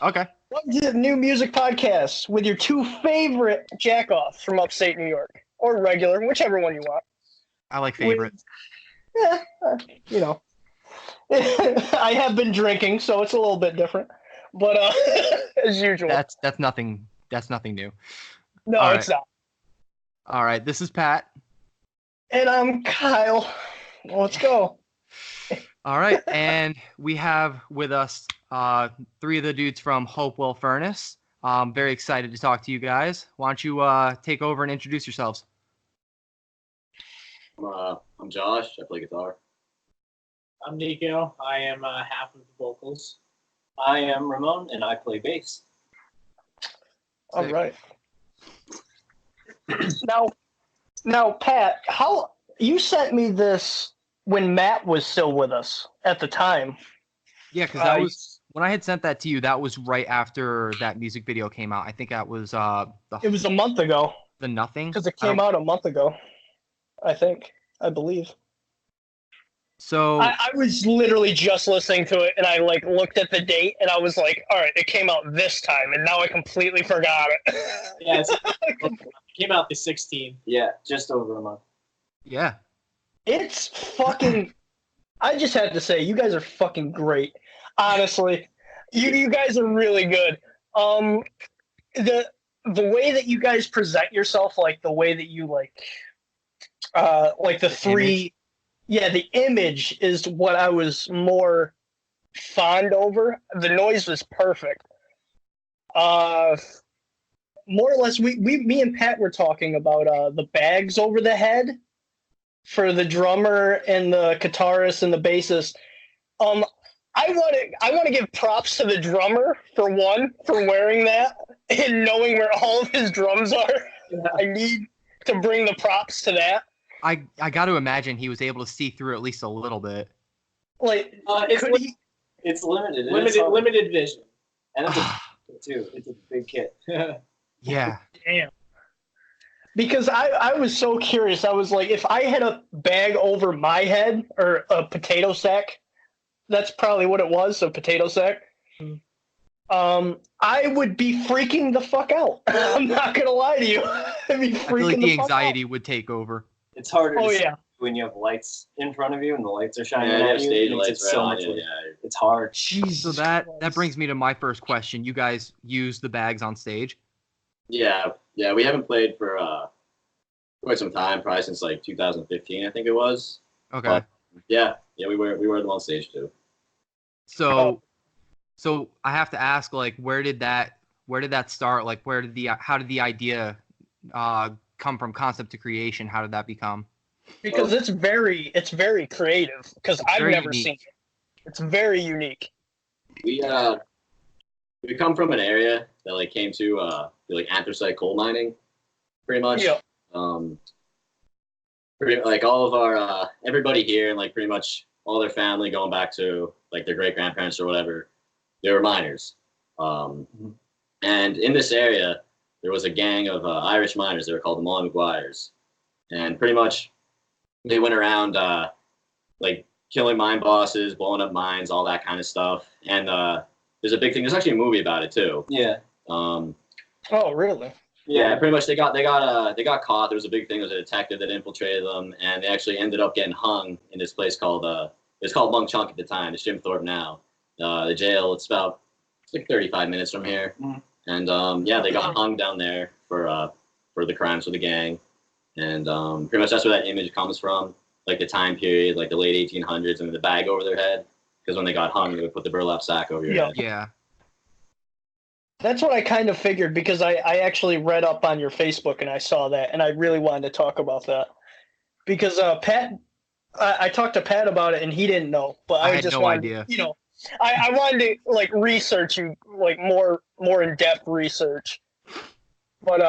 Okay. Welcome to the new music podcast with your two favorite jack-offs from upstate New York, or regular, whichever one you want. I like With, favorite. you know, I have been drinking, so it's a little bit different, but as usual. That's nothing. That's nothing new. No, All it's right. not. All right. This is Pat. And I'm Kyle. Let's go. All right, and we have with us three of the dudes from Hopewell Furnace. I'm very excited to talk to you guys. Why don't you take over and introduce yourselves? I'm Josh. I play guitar. I'm Nico. I am half of the vocals. I am Ramon, and I play bass. All right. Now, Pat, how you sent me this when Matt was still with us at the time? Yeah, because that was when I had sent that to you. That was right after that music video came out. I think that was It was a month ago. The Nothing, because it came out a month ago. I believe. So I was literally just listening to it, and I looked at the date, and I was like, "All right, it came out this time," and now I completely forgot it. Yeah, it came out the 16th. Yeah, just over a month. Yeah, it's fucking. I just had to say, you guys are fucking great. Honestly, you guys are really good. The way that you guys present yourself, like the way that you the three. Image. Yeah, the image is what I was more fond over. The noise was perfect. More or less, me and Pat were talking about the bags over the head for the drummer and the guitarist and the bassist. I want to give props to the drummer for wearing that and knowing where all of his drums are. Yeah. I need to bring the props to that. I got to imagine he was able to see through at least a little bit. It's limited vision, and it's a big kit. Yeah. Damn. Because I was so curious. I was like, if I had a bag over my head or a potato sack, that's probably what it was, a potato sack. I would be freaking the fuck out. I'm not gonna lie to you. I'd be freaking I feel like the fuck anxiety out. would take over. It's harder to see when you have lights in front of you and the lights are shining at you. Stage It lights makes it so much worse. It's hard. Jesus So that brings me to my first question. You guys use the bags on stage? Yeah. We haven't played for quite some time, probably since 2015, I think it was. Okay. Yeah, we wear them on stage too. So I have to ask, where did that start? How did the idea come from concept to creation? How did that become? Because it's very creative. Because I've never seen it. It's very unique. We come from an area that came to anthracite coal mining, pretty much. Yeah. All of our everybody here and pretty much all their family going back to their great grandparents or whatever, they were miners. And in this area, there was a gang of Irish miners. They were called the Molly Maguires, and pretty much they went around killing mine bosses, blowing up mines, all that kind of stuff. And there's a big thing. There's actually a movie about it too. Yeah. Oh, really? Yeah, pretty much they got caught. There was a big thing. There was a detective that infiltrated them, and they actually ended up getting hung in this place called it's called Monk Chunk at the time. It's Jim Thorpe now. The jail. It's 35 minutes from here, and they got hung down there for the crimes of the gang, and pretty much that's where that image comes from, the time period, the late 1800s, and the bag over their head, because when they got hung, they would put the burlap sack over your head. Yeah. That's what I kind of figured, because I actually read up on your Facebook and I saw that, and I really wanted to talk about that. Because Pat, I talked to Pat about it and he didn't know, but I had just no wanted, idea. I wanted to research you, more in-depth research. But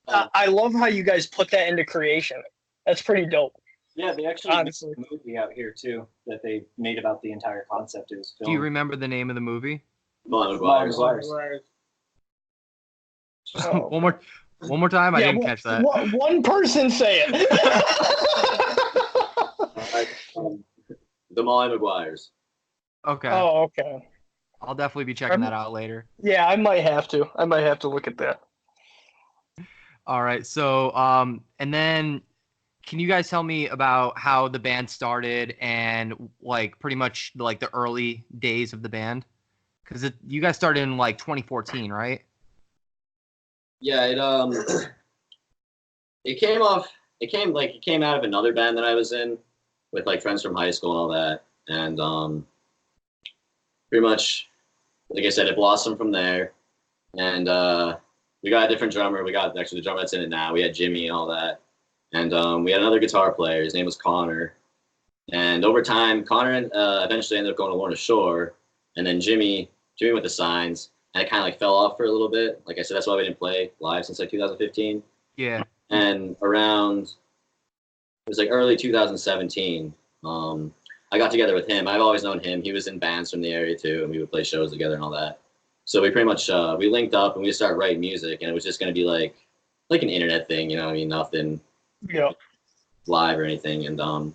I love how you guys put that into creation. That's pretty dope. Yeah, they actually made a movie out here too that they made about the entire concept of this film. Do you remember the name of the movie? Molly Maguires. Oh. One more time. I didn't catch that. One person say it. The Molly Maguires. Okay. Oh, okay. I'll definitely be checking that out later. Yeah, I might have to. I might have to look at that. All right. So, and then can you guys tell me about how the band started and like pretty much like the early days of the band? Because you guys started in like 2014, right? Yeah, it came out of another band that I was in with like friends from high school and all that, and pretty much, like I said, it blossomed from there, and we got a different drummer. We got actually the drummer that's in it now. We had Jimmy and all that, and we had another guitar player. His name was Connor, and over time, Connor eventually ended up going to Lorna Shore, and then Jimmy with the Signs, and it kind of like fell off for a little bit. Like I said, that's why we didn't play live since like 2015. Yeah. And around, it was like early 2017, I got together with him. I've always known him. He was in bands from the area too, and we would play shows together and all that. So we pretty much we linked up and we started writing music, and it was just going to be like an internet thing, you know. I mean, nothing live or anything, and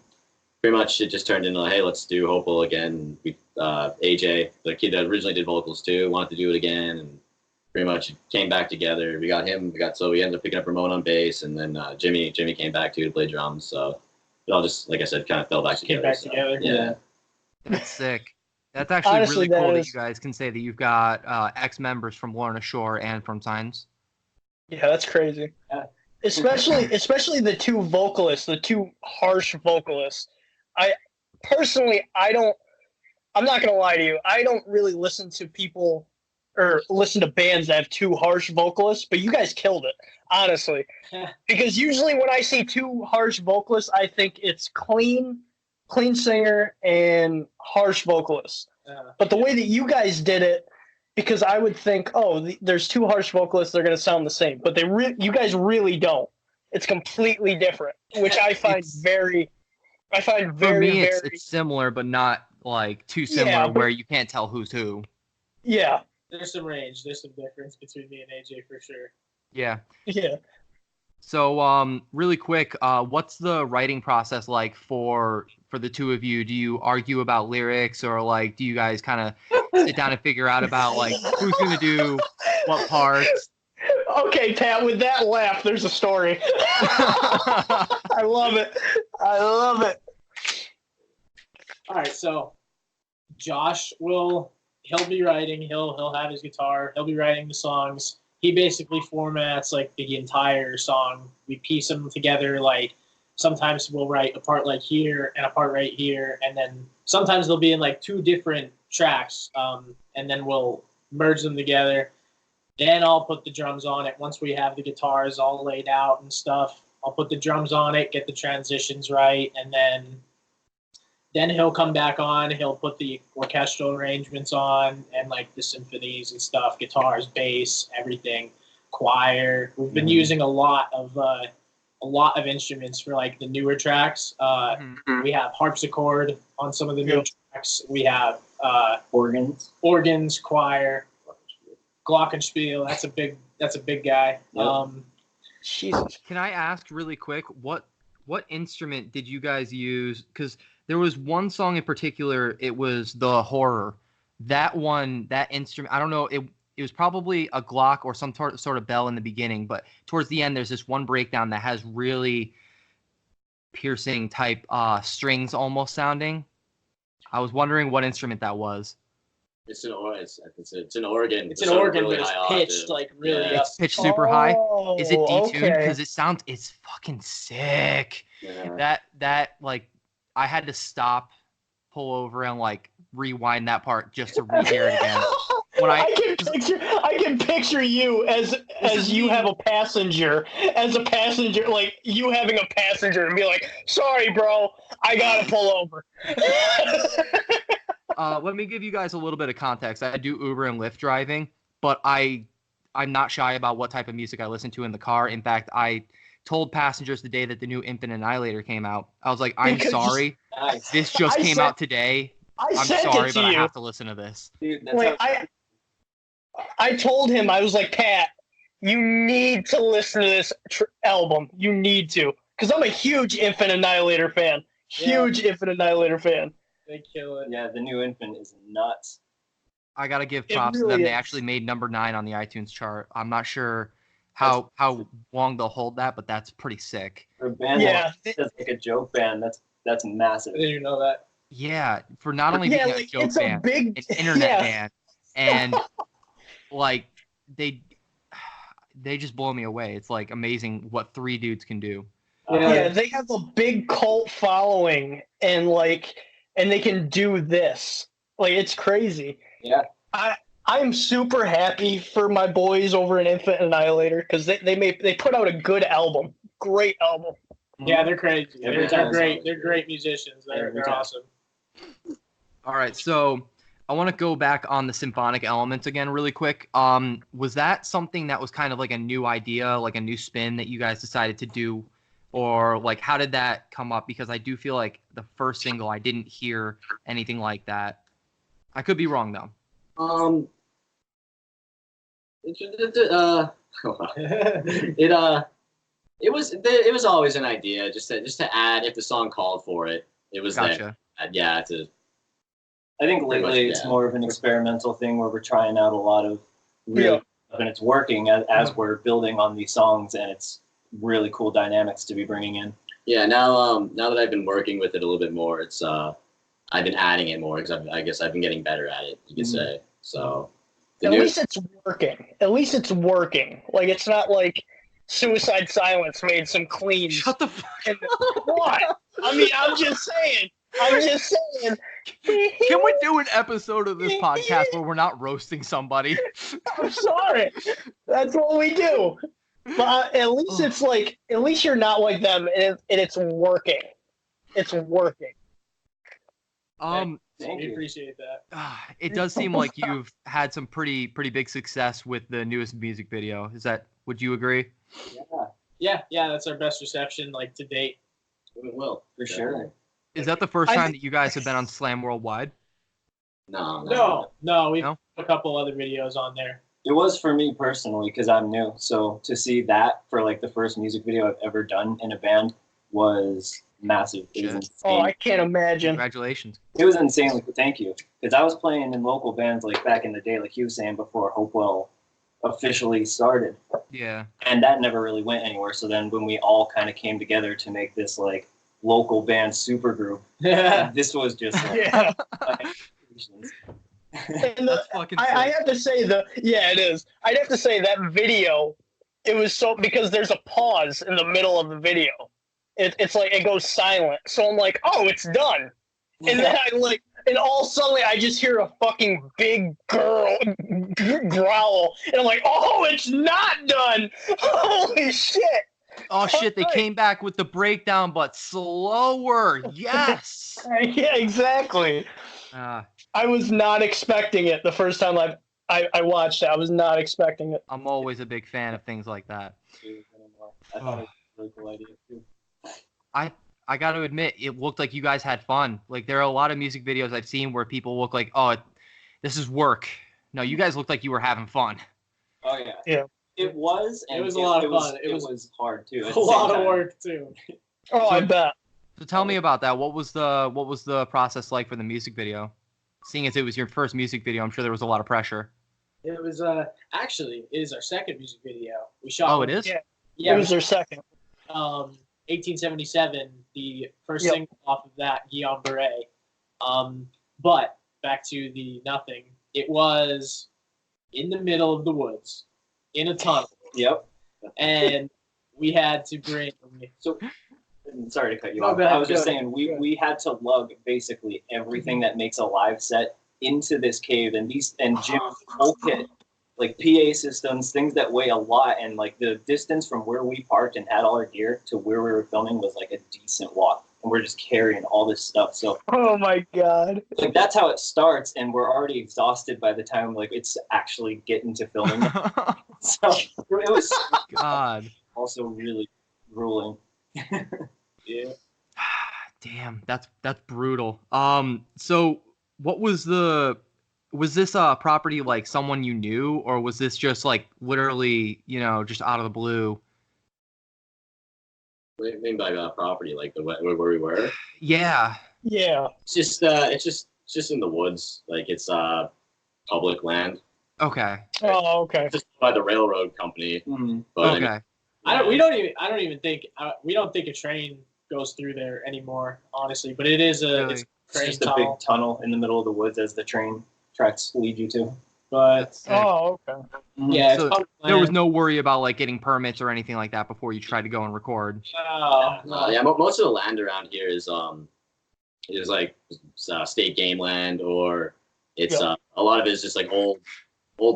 pretty much it just turned into like, hey, let's do Hopewell again. We AJ, the kid that originally did vocals too, wanted to do it again, and pretty much came back together. We got him. So we ended up picking up Ramon on bass, and then Jimmy came back too to play drums. So it all just, like I said, kind of fell back together. Came back together. Yeah. That's sick. That's actually Honestly, really cool that that you guys can say that you've got ex-members from Lorna Shore and from Signs. Yeah, that's crazy. Yeah. Especially the two vocalists, the two harsh vocalists. I'm not gonna lie to you. I don't really listen to people or listen to bands that have two harsh vocalists, but you guys killed it, honestly. Because usually when I see two harsh vocalists, I think it's clean singer and harsh vocalist. But the way that you guys did it, because I would think, there's two harsh vocalists, they're gonna sound the same, but you guys really don't. It's completely different, which I find very. For me, it's similar, but not like too similar where you can't tell who's who. Yeah. There's some range. There's some difference between me and AJ for sure. Yeah. Yeah. So, really quick, what's the writing process like for the two of you? Do you argue about lyrics, or like do you guys kind of sit down and figure out about like who's gonna do what parts? Okay, Pat, with that laugh, there's a story. I love it. All right, so Josh he'll be writing, he'll have his guitar, he'll be writing the songs. He basically formats like the entire song. We piece them together, like sometimes we'll write a part like here and a part right here, and then sometimes they'll be in like two different tracks, and then we'll merge them together. Then I'll put the drums on it. Once we have the guitars all laid out and stuff, I'll put the drums on it, get the transitions right, and then he'll come back on. He'll put the orchestral arrangements on and like the symphonies and stuff, guitars, bass, everything, choir. We've been using a lot of instruments for like the newer tracks. We have harpsichord on some of the new tracks. We have organs, choir. Glockenspiel, that's a big guy. Yep. Jesus. Can I ask really quick, what instrument did you guys use? Because there was one song in particular, it was the horror. That instrument, I don't know, it was probably a Glock or some sort of bell in the beginning, but towards the end there's this one breakdown that has really piercing type strings almost sounding. I was wondering what instrument that was. It's an organ. It's an organ, really but it's high pitched octave. like really up. It's pitched super high. Is it detuned? Okay. Because it's fucking sick. Yeah. That like I had to stop, pull over, and like rewind that part just to rehear it again. When I can picture you as you have a passenger, like you having a passenger and be like, sorry, bro, I gotta pull over. Let me give you guys a little bit of context. I do Uber and Lyft driving, but I'm not shy about what type of music I listen to in the car. In fact, I told passengers the day that the new Infinite Annihilator came out, I was like, I'm sorry, this just came out today. I'm sorry, but I have to listen to this. Dude, I told him, I was like, Pat, you need to listen to this album. You need to. Because I'm a huge Infinite Annihilator fan. Infinite Annihilator fan. They kill it. Yeah, the new Infant is nuts. I gotta give It props to really them. They is. actually made number 9 on the iTunes chart. I'm not sure how long they'll hold that, but that's pretty sick. For a band that's like a joke band, that's massive. I didn't even know that. Yeah, for not only being a like joke it's band, a big an internet band, and like they just blow me away. It's like amazing what 3 dudes can do. Yeah, they have a big cult following, and they can do this. Like, it's crazy. Yeah. I'm super happy for my boys over in Infant Annihilator because they put out a good album, great album. Yeah, they're crazy. Every They're time. great. They're great musicians. They're awesome. All right, so I want to go back on the symphonic elements again really quick. Was that something that was kind of like a new idea, like a new spin that you guys decided to do? Or like how did that come up? Because I do feel like the first single I didn't hear anything like that. I could be wrong though. It was always an idea just to add if the song called for it. It was Gotcha. there. Yeah, I think lately it's more of an experimental thing where we're trying out a lot of really stuff, and it's working as we're building on these songs, and it's really cool dynamics to be bringing in. Yeah, now that I've been working with it a little bit more, it's I've been adding it more because I guess I've been getting better at it, you could say. So At least it's working. At least it's working. Like, it's not like Suicide Silence made some cleans. Shut the fuck up. What? I mean, I'm just saying. Can we do an episode of this podcast where we're not roasting somebody? I'm sorry. That's what we do. But at least it's like, at least you're not like them, and it's working. It's working. Thank We you. appreciate that. It does seem like you've had some pretty big success with the newest music video. Would you agree? Yeah, Yeah, that's our best reception like to date. it will for sure. Is that the first time that you guys have been on Slam Worldwide? No. No, we've No? put a couple other videos on there. It was for me personally because I'm new. So to see that for like the first music video I've ever done in a band was massive. It was insane. Oh, I can't imagine. Congratulations. It was insane. Like, thank you. Because I was playing in local bands like back in the day, like he was saying, before Hopewell officially started. Yeah. And that never really went anywhere. So then when we all kind of came together to make this like local band super group, this was just like, Yeah. And That's fucking sick. I have to say it is. I'd have to say that video, it was so, because there's a pause in the middle of the video. It's like it goes silent. So I'm like, oh, it's done. And then and all suddenly I just hear a fucking big girl growl. And I'm like, oh, it's not done. Holy shit. Oh shit, they came back with the breakdown, but slower. Yes. Yeah, exactly. I was not expecting it the first time I watched it. I was not expecting it. I'm always a big fan of things like that. I thought it was a really cool idea too. I got to admit, it looked like you guys had fun. Like, there are a lot of music videos I've seen where people look like, oh, this is work. No, you guys looked like you were having fun. Oh yeah. Yeah. It was. And It was a lot of fun. It was hard too. at A the lot same of time. work too. Oh, I bet. So tell me about that. What was the process like for the music video? Seeing as it was your first music video, I'm sure there was a lot of pressure. It was actually it is our second music video. We shot. Oh, it is? Yeah. Yeah. It was their second. 1877, the first Yep. single off of that, Guillaume Beret. But back to the nothing. It was in the middle of the woods, in a tunnel, Yep. and we had to bring. So, sorry to cut you No, off. go ahead, I was just go ahead. saying we had to lug basically everything that makes a live set into this cave, and Jim's whole kit, like PA systems, things that weigh a lot, and like the distance from where we parked and had all our gear to where we were filming was like a decent walk, and we're just carrying all this stuff. So Oh my god. like that's how it starts, and we're already exhausted by the time like it's actually getting to filming. So it was God. also really grueling. Yeah. Damn, that's brutal. So what was this property like someone you knew, or was this just like literally, just out of the blue? What do you mean by property? Like where we were? Yeah. Yeah. It's just in the woods. Like it's public land, Okay. Oh, okay. just by the railroad company. Mhm. But Okay. I mean, We don't think a train goes through there anymore, honestly. But it is Really? it's a It's train just a tunnel. big tunnel in the middle of the woods as the train tracks lead you to. But That's sick. Oh, okay. yeah, it's So public there was land. no worry about like getting permits or anything like that before you tried to go and record. No. yeah, most of the land around here is like state game land, or it's Yeah. a lot of it is just like old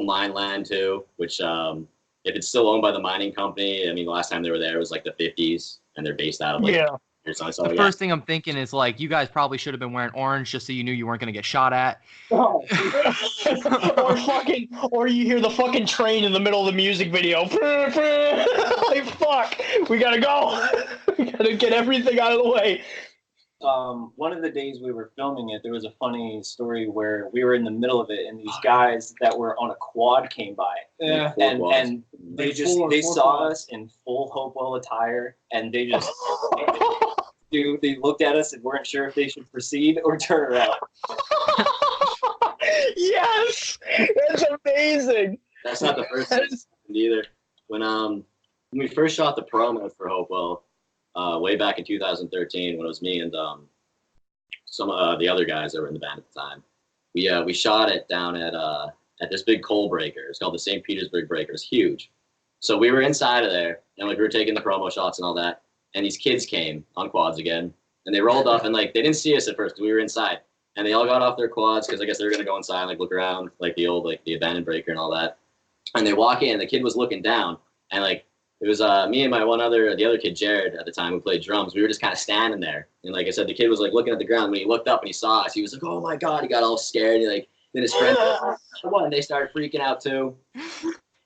mine land too, which if it's still owned by the mining company, I mean, the last time they were there was like the 50s, and they're based out of like Yeah. so The yeah. first thing I'm thinking is like you guys probably should have been wearing orange just so you knew you weren't gonna get shot at. or you hear the fucking train in the middle of the music video. Like, fuck, we gotta go. We gotta get everything out of the way. One of the days we were filming it, there was a funny story where we were in the middle of it, and these guys that were on a quad came by, Yeah. and they Like just four saw quads. us in full Hopewell attire, and they just they looked at us and weren't sure if they should proceed or turn around. Yes, that's amazing. That's not the first time it's happened either. When we first shot the promo for Hopewell, way back in 2013, when it was me and some the other guys that were in the band at the time, we shot it down at this big coal breaker. It's called the St. Petersburg Breaker. It's huge. So we were inside of there, and like we were taking the promo shots and all that, and these kids came on quads again, and they rolled up, and like they didn't see us at first because we were inside, and they all got off their quads because I guess they were gonna go inside and like look around like the old like the abandoned breaker and all that, and they walk in, and the kid was looking down, and like it was me and the other kid Jared at the time who played drums. We were just kind of standing there, and like I said, the kid was like looking at the ground. When he looked up and he saw us, he was like, "Oh my god!" He got all scared. He like then his friend, and they started freaking out too.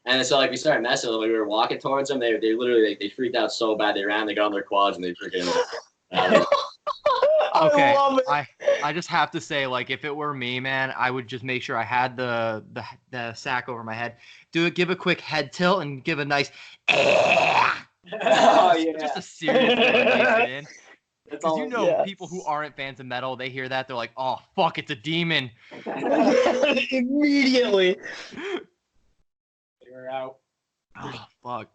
And so like we started messing with them. We were walking towards them. They literally like, they freaked out so bad. They ran. They got on their quads and they freaking. Okay. I love it. I just have to say, like, if it were me, man, I would just make sure I had the sack over my head. Give a quick head tilt and give a nice. Oh, yeah. Just a serious way to lace it in. That's Because all. you know, Yes. people who aren't fans of metal, they hear that, they're like, "Oh fuck, it's a demon." Immediately. You're out. Oh fuck.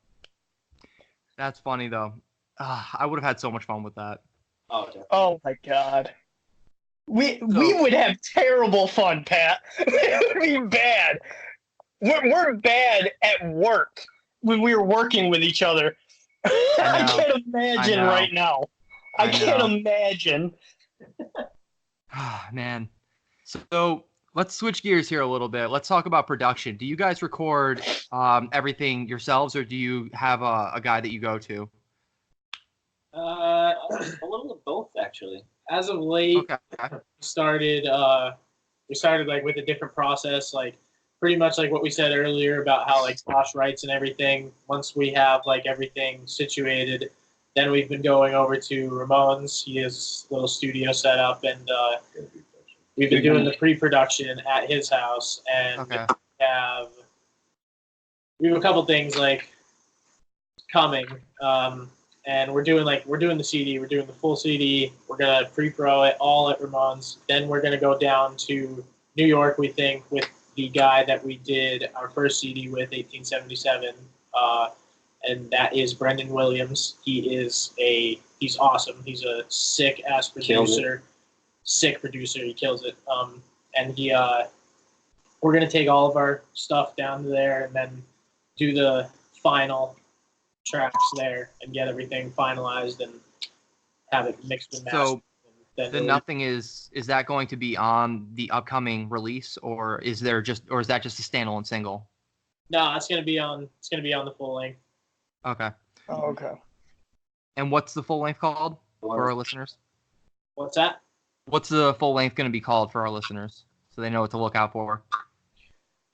That's funny though. I would have had so much fun with that. Oh, definitely. Oh my god. We would have terrible fun, Pat. It would be bad. We're bad at work when we were working with each other. I know. can't imagine I know. right now. I can't know. imagine. Man. So let's switch gears here a little bit. Let's talk about production. Do you guys record everything yourselves, or do you have a guy that you go to? A little of both, actually. As of late, Okay. we started like with a different process, like pretty much like what we said earlier about how like Josh writes and everything. Once we have like everything situated, then we've been going over to Ramon's. He has a little studio set up, and we've been doing the pre-production at his house, and Okay. we have a couple things like coming. And we're doing the CD, we're doing the full CD. We're gonna pre-pro it all at Ramon's. Then we're gonna go down to New York, we think, with the guy that we did our first CD with, 1877, and that is Brendan Williams. He's awesome. He's a sick ass producer, sick producer. He kills it. And we're gonna take all of our stuff down there and then do the final tracks there and get everything finalized and have it mixed and mastered. So the Nothing is that going to be on the upcoming release, or is that just a standalone single? No, it's gonna be on the full length. Okay. Oh, okay. And what's the full length called for our listeners? What's that? What's the full length going to be called for our listeners, so they know what to look out for?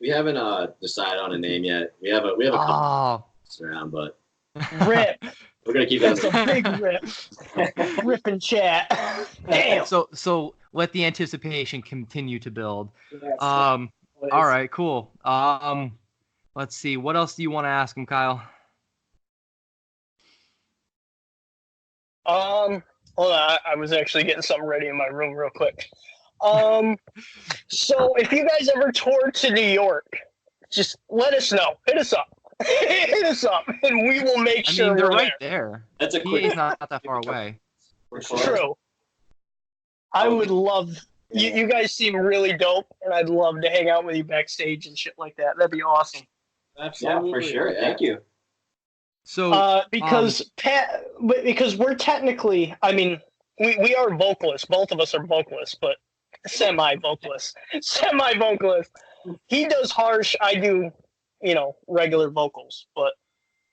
We haven't decided on a name yet. We have a couple around, but Rip. we're gonna keep that. That's a big rip. Rip and chat. Damn. So let the anticipation continue to build. Yes. All right, cool. Let's see. What else do you want to ask him, Kyle? Hold on. I was actually getting something ready in my room real quick. So if you guys ever tour to New York, just let us know. Hit us up. Hit us up, and we will make I sure mean, they're we're right there. That's a PA quick. is not that far away. For there. sure. True. I would love. You guys seem really dope, and I'd love to hang out with you backstage and shit like that. That'd be awesome. Absolutely. Yeah, for sure. Yeah. Thank you. So, Because because we're technically, I mean, we are vocalists. Both of us are vocalists, but semi-vocalists. Semi-vocalists. He does harsh. I do, regular vocals, but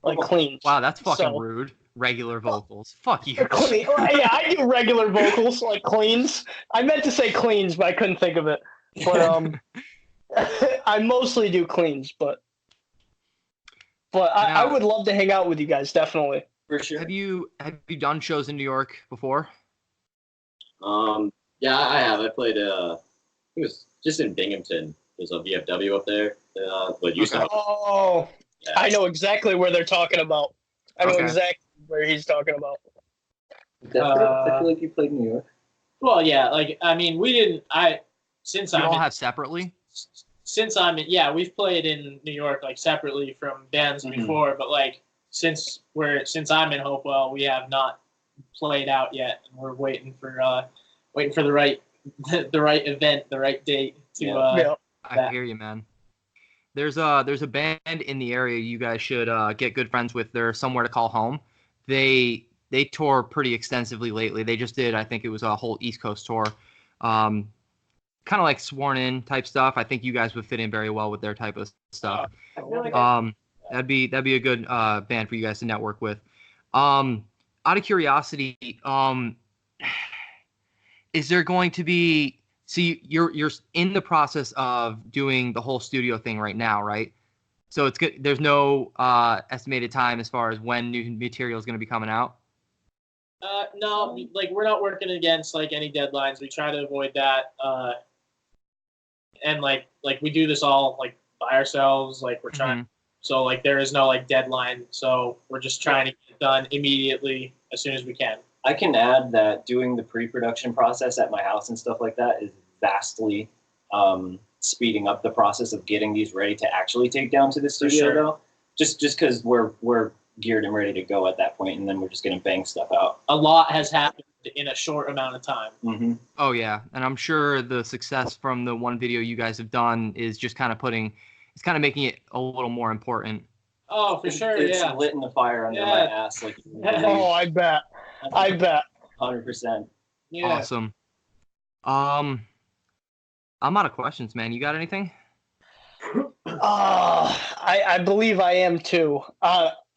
like clean. wow, that's fucking So- rude. Regular vocals. Fuck you. Clean. Yeah, I do regular vocals like cleans. I meant to say cleans, but I couldn't think of it. But I mostly do cleans, but I would love to hang out with you guys, definitely. For sure. Have you done shows in New York before? Yeah, I have. I played. It was just in Binghamton. There's a VFW up there. But used to have. Oh, Yeah. I know exactly where they're talking about. I know Okay. exactly where he's talking about. I feel like you played New York. Well, yeah, like I mean, we didn't. Since You I'm all in, have separately? since I'm in, yeah, we've played in New York like separately from bands Mhm. before, but like since I'm in Hopewell, we have not played out yet, and we're waiting for the right the right event, the right date to. Yeah. I hear you, man. There's a band in the area you guys should get good friends with. They're Somewhere to Call Home. They tour pretty extensively lately. They just did, I think it was a whole East Coast tour. Kind of like Sworn In type stuff. I think you guys would fit in very well with their type of stuff. I feel like That'd be a good band for you guys to network with. Out of curiosity, is there going to be? See, you're in the process of doing the whole studio thing right now, right? So it's good. There's no estimated time as far as when new material is going to be coming out. No, like we're not working against like any deadlines. We try to avoid that. And like we do this all like by ourselves. Like we're trying. So like there is no like deadline. So we're just trying to get it done immediately as soon as we can. I can add that doing the pre-production process at my house and stuff like that is vastly speeding up the process of getting these ready to actually take down to the studio. sure. Though, just because we're geared and ready to go at that point, and then we're just gonna bang stuff out. A lot has happened in a short amount of time. Mm-hmm. Oh yeah, and I'm sure the success from the one video you guys have done is just kind of making it a little more important. Oh, for sure, It's yeah. lit in the fire under my ass, like Oh, I bet. 100%. Yeah. Awesome. I'm out of questions, man. You got anything? I believe I am too.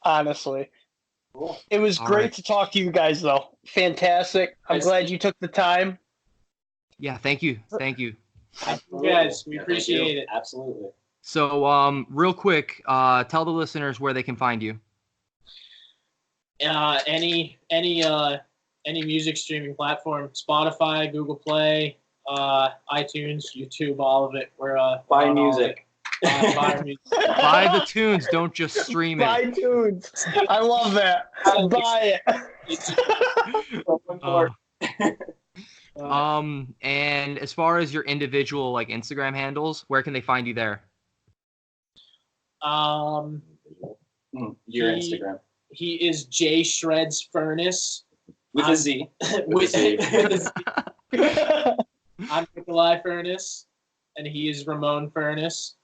Honestly, Cool. it was All great right. to talk to you guys, though. Fantastic. I'm Nice. glad you took the time. Yeah, thank you. Thank you. Thank you guys. We Yeah, thank appreciate you. it. Absolutely. So, real quick, tell the listeners where they can find you. Any music streaming platform, Spotify, Google Play, iTunes, YouTube, all of it. We're Buy on all of music. it. Buy our music. Buy the tunes, don't just stream Buy it. tunes. I love that. Buy it. And as far as your individual like Instagram handles, where can they find you there? Your He- Instagram He is J Shreds Furnace. with a Z. with Z. a Z. I'm Nikolai Furnace, and he is Ramon Furnace.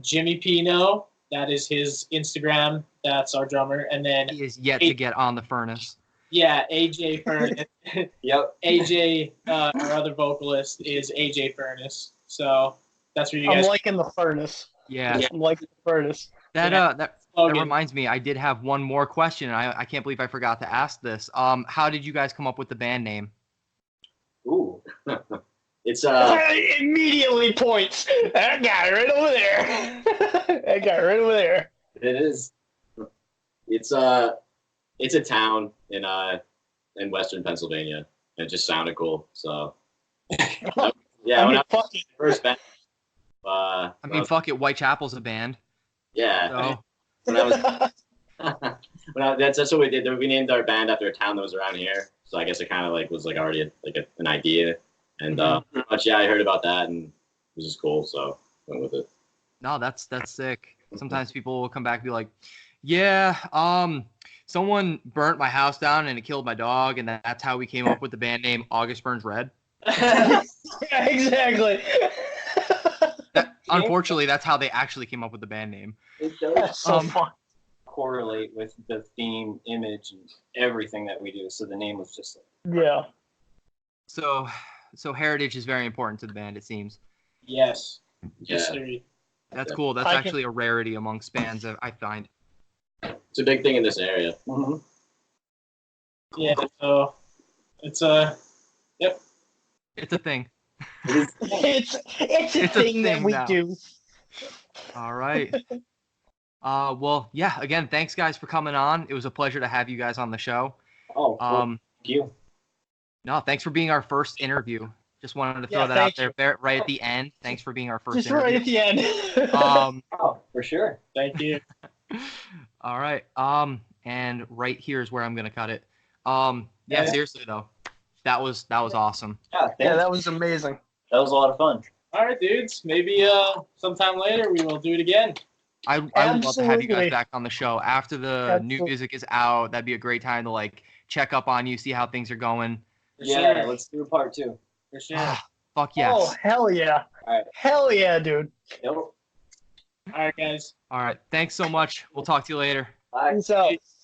Jimmy Pino, that is his Instagram. That's our drummer. And then, He is yet to get on the furnace. yeah, AJ Furnace. Yep. AJ, our other vocalist, is AJ Furnace. So that's where you I'm guys. liking the furnace. Yeah. I'm liking the furnace. That slogan. reminds me, I did have one more question, and I can't believe I forgot to ask this. How did you guys come up with the band name? Ooh. It's Immediately points. That guy right over there. That guy right over there. It is. It's a town in Western Pennsylvania. And it just sounded cool. So yeah, I when mean, I was fuck it. first band, I mean, fuck it, Whitechapel's a band. yeah. So When I was that's what we did. We named our band after a town that was around here. So I guess it kind of like was like already an idea. And pretty much, yeah, I heard about that and it was just cool, so went with it. No, that's sick. Sometimes people will come back and be like, yeah, someone burnt my house down and it killed my dog, and that's how we came up with the band name August Burns Red. Yeah, exactly. Unfortunately, that's how they actually came up with the band name. It does That's so fun. correlate with the theme, image, and everything that we do. So the name was just Yeah. So heritage is very important to the band, it seems. Yes. Yeah. History. That's cool. That's actually a rarity amongst bands, I find. It's a big thing in this area. Mm-hmm. Yeah. So it's a. Yep. It's a thing. It's a thing that we now. do. All right. Well, yeah. Again, thanks guys for coming on. It was a pleasure to have you guys on the show. Oh, cool. Thank you. No, thanks for being our first interview. Just wanted to throw that out there right at the end. Thanks for being our first Just interview. right at the end. Oh, for sure. Thank you. All right. And right here is where I'm gonna cut it. Yeah. Seriously though, that was awesome. Yeah, that was amazing. That was a lot of fun. All right, dudes. Maybe sometime later we will do it again. I would love to have you guys Absolutely. back on the show after the new Absolutely. music is out. That'd be a great time to like check up on you, see how things are going. For Yeah, sure. let's do a part 2. For sure. Fuck yes. Oh, hell yeah. All right. Hell yeah, dude. Yep. All right, guys. All right. Thanks so much. We'll talk to you later. Bye. Peace out. Peace.